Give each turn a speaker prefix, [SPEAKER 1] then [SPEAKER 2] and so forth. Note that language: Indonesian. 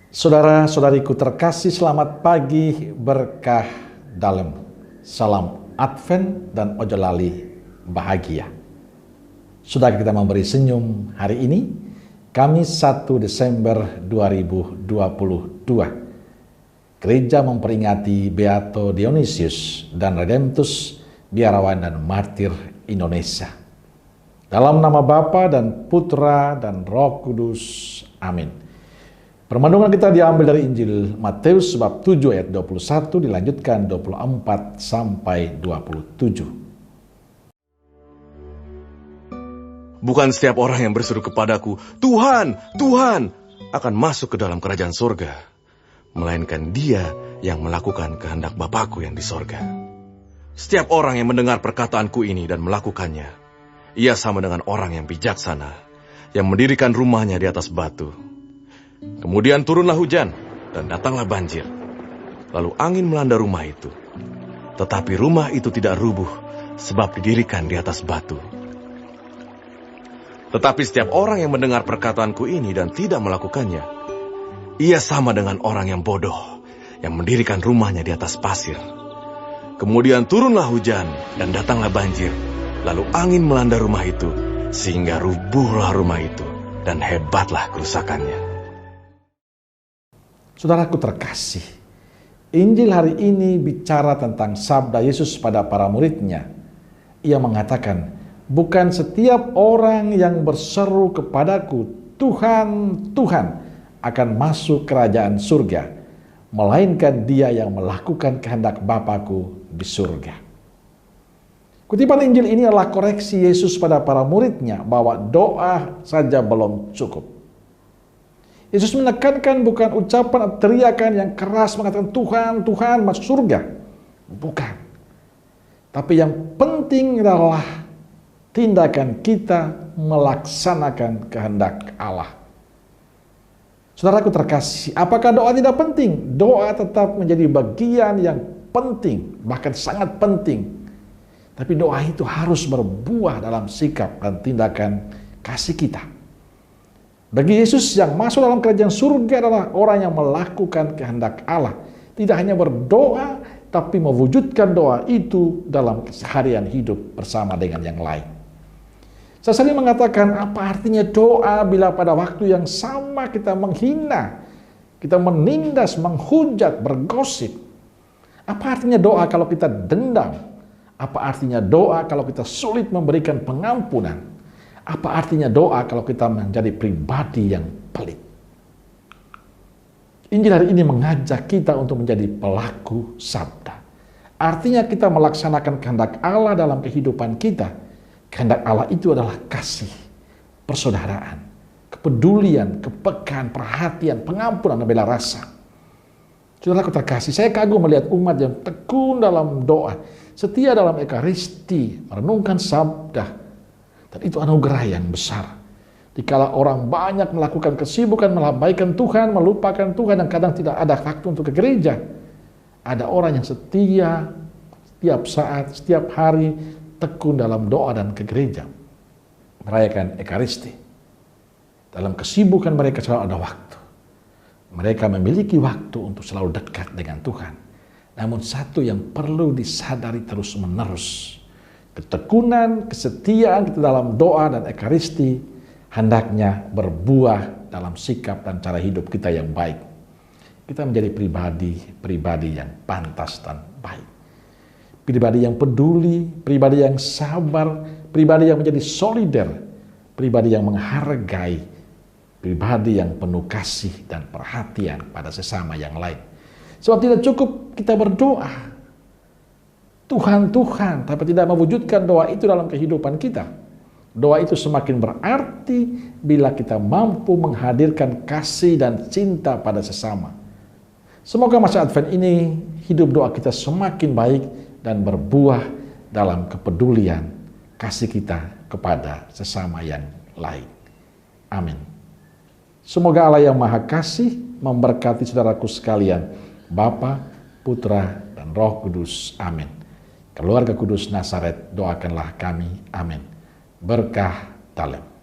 [SPEAKER 1] Saudara-saudariku terkasih, selamat pagi, berkah dalam. Salam Advent dan ojo lali bahagia. Sudah kita memberi senyum hari ini, Kamis 1 Desember 2022. Gereja memperingati Beato Dionysius dan Redemptus, biarawan dan martir Indonesia. Dalam nama Bapa dan Putra dan Roh Kudus. Amin. Permenungan kita diambil dari Injil Matius bab 7 ayat 21 dilanjutkan 24 sampai 27.
[SPEAKER 2] Bukan setiap orang yang berseru kepadaku, Tuhan, Tuhan, akan masuk ke dalam kerajaan sorga, melainkan dia yang melakukan kehendak Bapakku yang di sorga. Setiap orang yang mendengar perkataanku ini dan melakukannya, ia sama dengan orang yang bijaksana, yang mendirikan rumahnya di atas batu. Kemudian turunlah hujan, dan datanglah banjir. Lalu angin melanda rumah itu. Tetapi rumah itu tidak rubuh, sebab didirikan di atas batu. Tetapi setiap orang yang mendengar perkataanku ini dan tidak melakukannya, ia sama dengan orang yang bodoh, yang mendirikan rumahnya di atas pasir. Kemudian turunlah hujan, dan datanglah banjir. Lalu angin melanda rumah itu, sehingga rubuhlah rumah itu, dan hebatlah kerusakannya.
[SPEAKER 1] Saudaraku terkasih, Injil hari ini bicara tentang sabda Yesus pada para muridnya. Ia mengatakan, bukan setiap orang yang berseru kepadaku, Tuhan, Tuhan, akan masuk kerajaan surga, melainkan dia yang melakukan kehendak Bapakku di surga. Kutipan Injil ini adalah koreksi Yesus pada para muridnya bahwa doa saja belum cukup. Yesus menekankan bukan ucapan atau teriakan yang keras mengatakan Tuhan, Tuhan masuk surga. Bukan. Tapi yang penting adalah tindakan kita melaksanakan kehendak Allah. Saudaraku terkasih, apakah doa tidak penting? Doa tetap menjadi bagian yang penting, bahkan sangat penting. Tapi doa itu harus berbuah dalam sikap dan tindakan kasih kita. Bagi Yesus, yang masuk dalam kerajaan surga adalah orang yang melakukan kehendak Allah. Tidak hanya berdoa, tapi mewujudkan doa itu dalam keseharian hidup bersama dengan yang lain. Saya sering mengatakan, apa artinya doa bila pada waktu yang sama kita menghina, kita menindas, menghujat, bergosip? Apa artinya doa kalau kita dendam? Apa artinya doa kalau kita sulit memberikan pengampunan? Apa artinya doa kalau kita menjadi pribadi yang pelit? Injil hari ini mengajak kita untuk menjadi pelaku sabda. Artinya kita melaksanakan kehendak Allah dalam kehidupan kita. Kehendak Allah itu adalah kasih, persaudaraan, kepedulian, kepekaan, perhatian, pengampunan, dan bela rasa. Saudaraku terkasih, saya kagum melihat umat yang tekun dalam doa, setia dalam ekaristi, merenungkan sabda. Dan itu anugerah yang besar. Dikala orang banyak melakukan kesibukan, melambaikan Tuhan, melupakan Tuhan, dan kadang tidak ada waktu untuk ke gereja. Ada orang yang setia, setiap saat, setiap hari, tekun dalam doa dan ke gereja. Merayakan ekaristi. Dalam kesibukan mereka selalu ada waktu. Mereka memiliki waktu untuk selalu dekat dengan Tuhan. Namun satu yang perlu disadari terus-menerus, ketekunan, kesetiaan kita dalam doa dan ekaristi hendaknya berbuah dalam sikap dan cara hidup kita yang baik. Kita menjadi pribadi yang pantas dan baik. Pribadi yang peduli, pribadi yang sabar, pribadi yang menjadi solider, pribadi yang menghargai, pribadi yang penuh kasih dan perhatian pada sesama yang lain. Sebab tidak cukup kita berdoa, Tuhan, Tuhan, tapi tidak mewujudkan doa itu dalam kehidupan kita. Doa itu semakin berarti bila kita mampu menghadirkan kasih dan cinta pada sesama. Semoga masa Advent ini hidup doa kita semakin baik dan berbuah dalam kepedulian kasih kita kepada sesama yang lain. Amin. Semoga Allah yang Maha Kasih memberkati saudaraku sekalian, Bapa, Putra, dan Roh Kudus. Amin. Keluarga Kudus Nazaret, doakanlah kami. Amin. Berkah dalam.